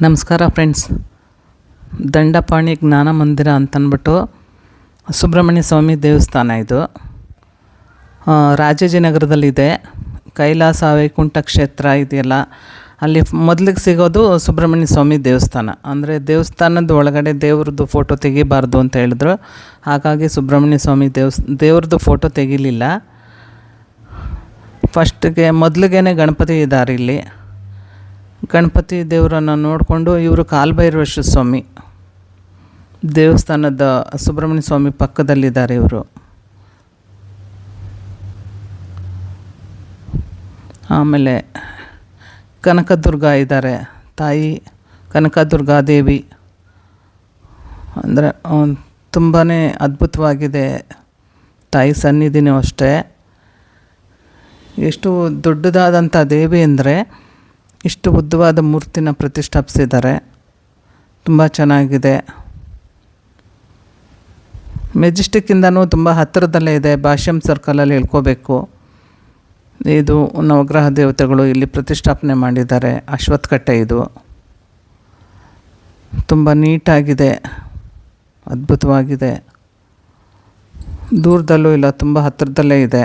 ನಮಸ್ಕಾರ ಫ್ರೆಂಡ್ಸ್. ದಂಡಪಾಣಿ ಜ್ಞಾನ ಮಂದಿರ ಅಂತಂದ್ಬಿಟ್ಟು ಸುಬ್ರಹ್ಮಣ್ಯ ಸ್ವಾಮಿ ದೇವಸ್ಥಾನ ಇದು. ರಾಜಾಜಿನಗರದಲ್ಲಿದೆ. ಕೈಲಾಸ ವೈಕುಂಠ ಕ್ಷೇತ್ರ ಇದೆಯಲ್ಲ, ಅಲ್ಲಿ ಮೊದಲಿಗೆ ಸಿಗೋದು ಸುಬ್ರಹ್ಮಣ್ಯ ಸ್ವಾಮಿ ದೇವಸ್ಥಾನ. ಅಂದರೆ ದೇವಸ್ಥಾನದ ಒಳಗಡೆ ದೇವ್ರದ್ದು ಫೋಟೋ ತೆಗಿಬಾರ್ದು ಅಂತ ಹೇಳಿದ್ರು. ಹಾಗಾಗಿ ಸುಬ್ರಹ್ಮಣ್ಯ ಸ್ವಾಮಿ ದೇವ್ರದ್ದು ಫೋಟೋ ತೆಗಿಲಿಲ್ಲ. ಮೊದಲಿಗೆ ಗಣಪತಿ ಇದ್ದಾರೆ ಇಲ್ಲಿ. ಗಣಪತಿ ದೇವರನ್ನು ನೋಡಿಕೊಂಡು ಇವರು ಕಾಲಭೈರವೇಶ್ವರ ಸ್ವಾಮಿ ದೇವಸ್ಥಾನದ ಸುಬ್ರಹ್ಮಣ್ಯ ಸ್ವಾಮಿ ಪಕ್ಕದಲ್ಲಿದ್ದಾರೆ ಇವರು. ಆಮೇಲೆ ಕನಕದುರ್ಗ ಇದ್ದಾರೆ, ತಾಯಿ ಕನಕದುರ್ಗಾದೇವಿ. ಅಂದರೆ ತುಂಬಾ ಅದ್ಭುತವಾಗಿದೆ ತಾಯಿ ಸನ್ನಿಧಿನೂ ಅಷ್ಟೇ. ಎಷ್ಟು ದೊಡ್ಡದಾದಂಥ ದೇವಿ ಅಂದರೆ ಇಷ್ಟು ಉದ್ದವಾದ ಮೂರ್ತಿನ ಪ್ರತಿಷ್ಠಾಪಿಸಿದ್ದಾರೆ. ತುಂಬ ಚೆನ್ನಾಗಿದೆ. ಮೆಜೆಸ್ಟಿಕ್ಕಿಂದನೂ ತುಂಬ ಹತ್ತಿರದಲ್ಲೇ ಇದೆ. ಭಾಷ್ಯಂ ಸರ್ಕಲಲ್ಲಿ ಇಳ್ಕೋಬೇಕು. ಇದು ನವಗ್ರಹ ದೇವತೆಗಳು ಇಲ್ಲಿ ಪ್ರತಿಷ್ಠಾಪನೆ ಮಾಡಿದ್ದಾರೆ. ಅಶ್ವತ್ಥಕಟ್ಟೆ ಇದು. ತುಂಬ ನೀಟಾಗಿದೆ, ಅದ್ಭುತವಾಗಿದೆ. ದೂರದಲ್ಲೂ ಇಲ್ಲ, ತುಂಬ ಹತ್ತಿರದಲ್ಲೇ ಇದೆ.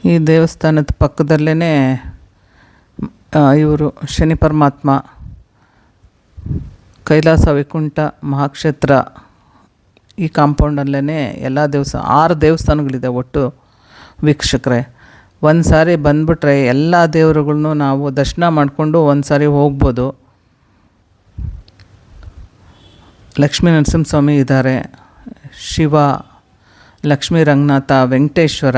ಈ ದೇವಸ್ಥಾನದ ಪಕ್ಕದಲ್ಲೇ ಇವರು ಶನಿ ಪರಮಾತ್ಮ, ಕೈಲಾಸ ವೈಕುಂಠ ಮಹಾಕ್ಷೇತ್ರ. ಈ ಕಾಂಪೌಂಡಲ್ಲೇ ಎಲ್ಲ 6 ದೇವಸ್ಥಾನಗಳಿದೆ ಒಟ್ಟು ವೀಕ್ಷಕರೇ. ಒಂದು ಸಾರಿ ಬಂದುಬಿಟ್ರೆ ಎಲ್ಲ ದೇವರುಗಳ್ನೂ ನಾವು ದರ್ಶನ ಮಾಡಿಕೊಂಡು ಒಂದು ಸಾರಿ ಹೋಗ್ಬೋದು. ಲಕ್ಷ್ಮೀ ನರಸಿಂಹಸ್ವಾಮಿ ಇದ್ದಾರೆ, ಶಿವ, ಲಕ್ಷ್ಮೀ ರಂಗನಾಥ, ವೆಂಕಟೇಶ್ವರ.